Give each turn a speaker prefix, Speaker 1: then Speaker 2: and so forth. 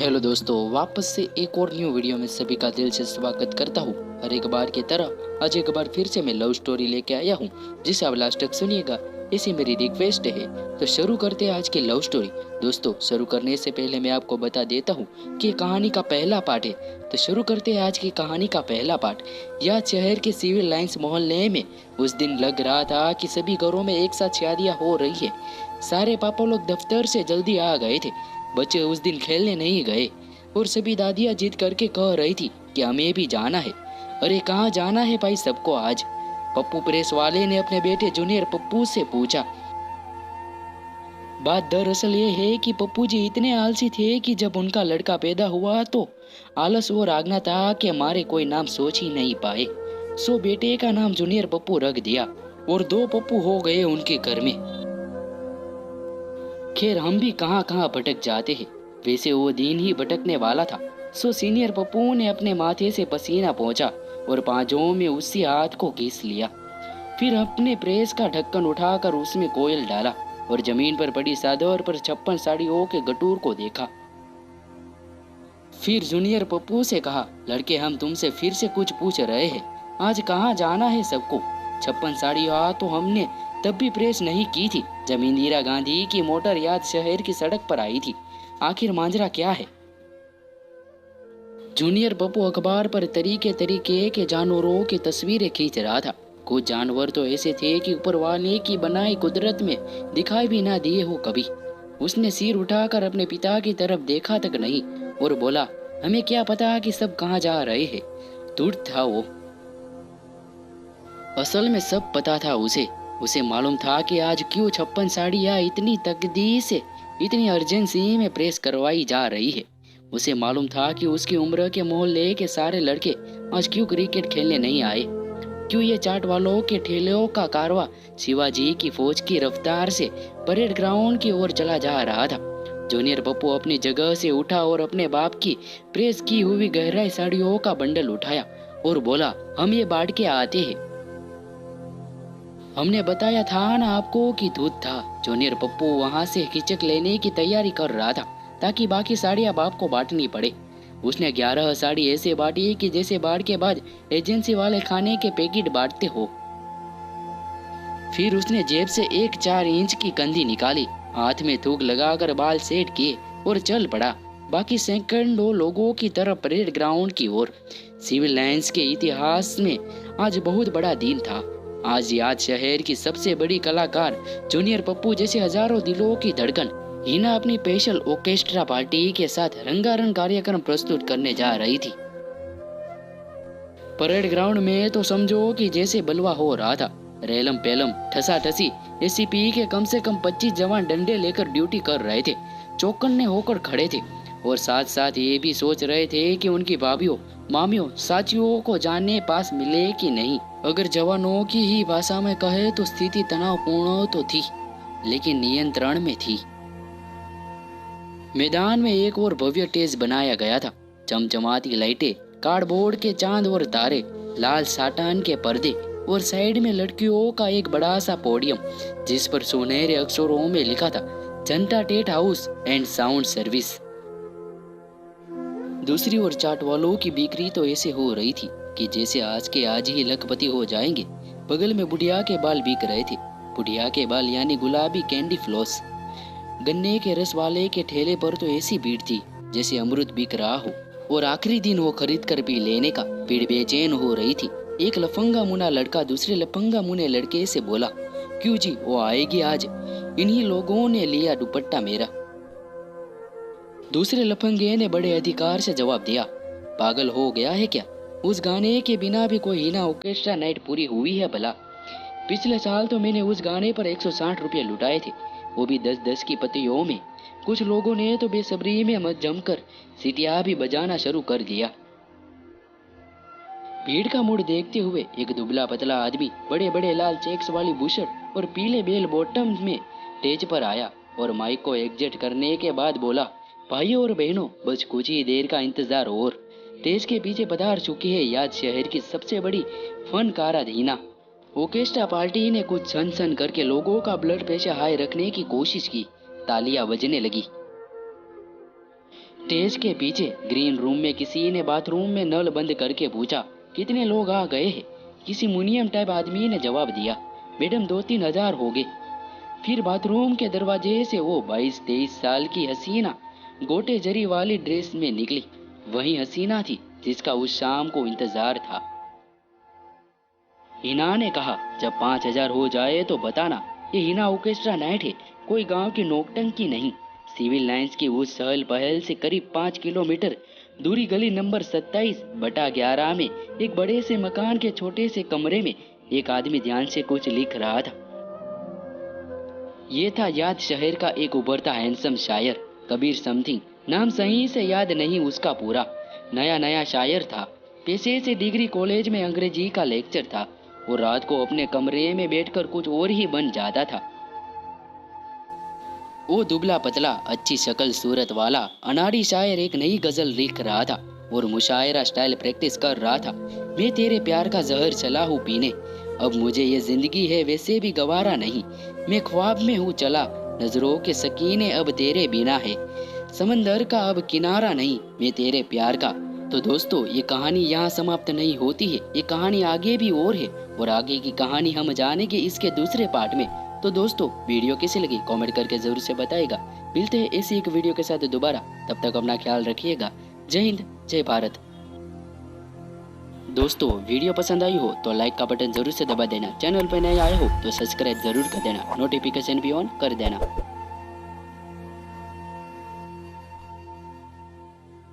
Speaker 1: Hello दोस्तों, वापस से एक और न्यू वीडियो में सभी का दिल से स्वागत करता हूँ। हर एक बार की तरह आज एक बार फिर से मैं लव स्टोरी लेके आया हूँ, जिसे आप लास्ट तक सुनिएगा, ऐसी मेरी रिक्वेस्ट है। तो शुरू करते हैं आज की लव स्टोरी। दोस्तों, शुरू करने से पहले मैं आपको बता देता हूँ कि ये कहानी का पहला पार्ट है। तो शुरू करते हैं आज की कहानी का पहला पार्ट। यह शहर के सिविल लाइंस मोहल्ले में उस दिन लग रहा था कि सभी घरों में एक साथ शादियाँ हो रही है। सारे पापा लोग दफ्तर से जल्दी आ गए थे। बच्चे उस दिन खेलने नहीं गए और सभी दादियां जिद करके कह रही थी कि हमें भी जाना है। अरे कहाँ जाना है भाई सबको आज? पप्पू प्रेस वाले ने अपने बेटे जूनियर पप्पू से पूछा। बात दरअसल ये है कि पप्पू जी इतने आलसी थे कि जब उनका लड़का पैदा हुआ तो आलस और आगना था कि हमारे कोई नाम सोच ही नहीं पाए। सो बेटे का नाम जूनियर पप्पू रख दिया और 2 पप्पू हो गए उनके घर में। खैर, हम भी कहाँ कहाँ भटक जाते हैं, वैसे वो दिन ही भटकने वाला था। सो सीनियर पप्पू ने अपने माथे से पसीना पोंछा और पांजों में उसी हाथ को घिस लिया। फिर अपने प्रेस का ढक्कन उठाकर उसमें कोयल डाला और जमीन पर पड़ी चादर पर 56 साड़ियों के गटूर को देखा। फिर जूनियर पप्पू से कहा, लड़के हम तुमसे फिर से कुछ पूछ रहे हैं, आज कहाँ जाना है सबको? 56 साड़ियाँ तो हमने तब भी प्रेस नहीं की थी जब इंदिरा गांधी की मोटर याद शहर की सड़क पर आई थी। आखिर मांजरा क्या है? जूनियर पप्पू अखबार पर तरीके तरीके के जानवरों की तस्वीरें खींच रहा था। कुछ जानवर तो ऐसे थे कि ऊपर वाले की बनाई कुदरत में दिखाई भी ना दिए हो कभी। उसने सिर उठाकर अपने पिता की तरफ देखा तक नहीं और बोला, हमें क्या पता कि सब कहाँ जा रहे हैं। धूर्त था वो। असल में सब पता था उसे। उसे मालूम था कि आज क्यों 56 साड़ियाँ इतनी तकदीर से, इतनी अर्जेंसी में प्रेस करवाई जा रही है। उसे मालूम था कि उसकी उम्र के मोहल्ले के सारे लड़के आज क्यों क्रिकेट खेलने नहीं आए, क्यों ये चाट वालों के ठेलों का कारवा शिवाजी की फौज की रफ्तार से परेड ग्राउंड की ओर चला जा रहा था। जूनियर पप्पू अपनी जगह से उठा और अपने बाप की प्रेस की हुई गहराई साड़ियों का बंडल उठाया और बोला, हम ये बांट के आते हैं। हमने बताया था ना आपको कि दूध था। जूनियर पप्पू वहां से हिचक लेने की तैयारी कर रहा था ताकि बाकी साड़ियां बाप को बांटनी पड़े। उसने 11 साड़ी ऐसे बांटी कि जैसे बाढ़ के बाद एजेंसी वाले खाने के पैकेट बांटते हो। फिर उसने जेब से एक 4 इंच की कंधी निकाली, हाथ में थूक लगाकर बाल सेट किए और चल पड़ा बाकी सैकड़ों लोगों की तरह परेड ग्राउंड की ओर। सिविल लाइंस के इतिहास में आज बहुत बड़ा दिन था। आज याद शहर की सबसे बड़ी कलाकार जूनियर पप्पू जैसे हजारों दिलों की धड़कन हिना अपनी स्पेशल ऑर्केस्ट्रा पार्टी के साथ रंगारंग कार्यक्रम प्रस्तुत करने जा रही थी। परेड ग्राउंड में तो समझो कि जैसे बलवा हो रहा था। रेलम पेलम ठसा ठसी एसीपी के कम से कम 25 जवान डंडे लेकर ड्यूटी कर रहे थे, चौकन्ने होकर खड़े थे और साथ साथ ये भी सोच रहे थे कि उनकी भाभियों, मामियों, साचियों को जाने पास मिले कि नहीं। अगर जवानों की ही भाषा में कहे तो स्थिति तनावपूर्ण तो थी, लेकिन नियंत्रण में थी। मैदान में एक और भव्य स्टेज बनाया गया था। चमचमाती लाइटें, कार्डबोर्ड के चांद और तारे, लाल साटान के पर्दे और साइड में लड़कियों का एक बड़ा सा पोडियम जिस पर सुनहरे अक्षरों में लिखा था, जनता टेट हाउस एंड साउंड सर्विस। दूसरी ओर चाट वालों की बिक्री तो ऐसे हो रही थी कि जैसे आज के आज ही लखपति हो जाएंगे। बगल में बुढ़िया के बाल बिक रहे थे। बुढ़िया के बाल यानी गुलाबी कैंडी फ्लॉस। गन्ने के रस वाले के ठेले पर तो ऐसी भीड़ थी जैसे अमृत बिक रहा हो और आखिरी दिन वो खरीद कर पी लेने का भीड़ बेचैन हो रही थी। एक लफंगा मुना लड़का दूसरे लफंगा मुने लड़के से बोला, क्यों जी, वो आएगी आज? इन्हीं लोगों ने लिया दुपट्टा मेरा। दूसरे लफंगे ने बड़े अधिकार से जवाब दिया, पागल हो गया है क्या? उस गाने के बिना भी कोई हिना ऑर्केस्ट्रा नाइट पूरी हुई है भला? पिछले साल तो मैंने उस गाने पर 160 रुपये लुटाए थे, वो भी 10-10 की पत्तियों में। कुछ लोगों ने तो बेसब्री में मत जमकर सीटियां भी बजाना शुरू कर दिया। भीड़ का मूड देखते हुए एक दुबला पतला आदमी बड़े बड़े लाल चेक्स वाली बुशर्ट और पीले बेल बॉटम में स्टेज पर आया और माइक को एग्जिट करने के बाद बोला, भाइयों और बहनों, बस कुछ ही देर का इंतजार और स्टेज के पीछे पधार चुकी है याद शहर की सबसे बड़ी फनकारा हिना। ऑर्केस्ट्रा पार्टी ने कुछ सन सन करके लोगों का ब्लड प्रेशर हाई रखने की कोशिश की। तालियां बजने लगी। स्टेज के पीछे ग्रीन रूम में किसी ने बाथरूम में नल बंद करके पूछा, कितने लोग आ गए हैं? किसी मुनियम टाइप आदमी ने जवाब दिया, मैडम 2-3 हजार हो गए। फिर बाथरूम के दरवाजे से वो 22-23 साल की हसीना गोटे जरी वाली ड्रेस में निकली। वही हसीना थी जिसका उस शाम को इंतजार था। हिना ने कहा, जब 5,000 हो जाए तो बताना। ये हिना ऑर्केस्ट्रा नाइट है, कोई गांव की नोटंकी नहीं। सिविल लाइंस की उस सहल पहल से करीब 5 किलोमीटर दूरी गली नंबर 27/11 में एक बड़े से मकान के छोटे से कमरे में एक आदमी ध्यान से कुछ लिख रहा था। ये था याद शहर का एक उभरता हैंडसम शायर, कबीर समथिंग। नाम सही से याद नहीं उसका पूरा। नया नया शायर था, पेशे से डिग्री, कॉलेज में अंग्रेजी का लेक्चर था और रात को अपने कमरे में बैठकर कुछ और ही बन जाता था। वो दुबला पतला, अच्छी शक्ल सूरत वाला अनाड़ी शायर एक नई गजल लिख रहा था और मुशायरा स्टाइल प्रैक्टिस कर रहा था। मैं तेरे प्यार का जहर चला हूँ पीने, अब मुझे ये जिंदगी है वैसे भी गवारा नहीं। मैं ख्वाब में हूँ चला, नजरों के सकीने अब तेरे बिना है। समंदर का अब किनारा नहीं, मैं तेरे प्यार का। तो दोस्तों, ये कहानी यहाँ समाप्त नहीं होती है, ये कहानी आगे भी और है और आगे की कहानी हम जानेंगे इसके दूसरे पार्ट में। तो दोस्तों, वीडियो कैसी लगी कमेंट करके जरूर से बताइएगा। मिलते हैं ऐसी एक वीडियो के साथ दोबारा, तब तक अपना ख्याल रखिएगा। जय हिंद, जय भारत। दोस्तों, वीडियो पसंद आई हो तो लाइक का बटन जरूर से दबा देना। चैनल पर नए आए हो तो सब्सक्राइब जरूर कर देना, नोटिफिकेशन भी ऑन कर देना।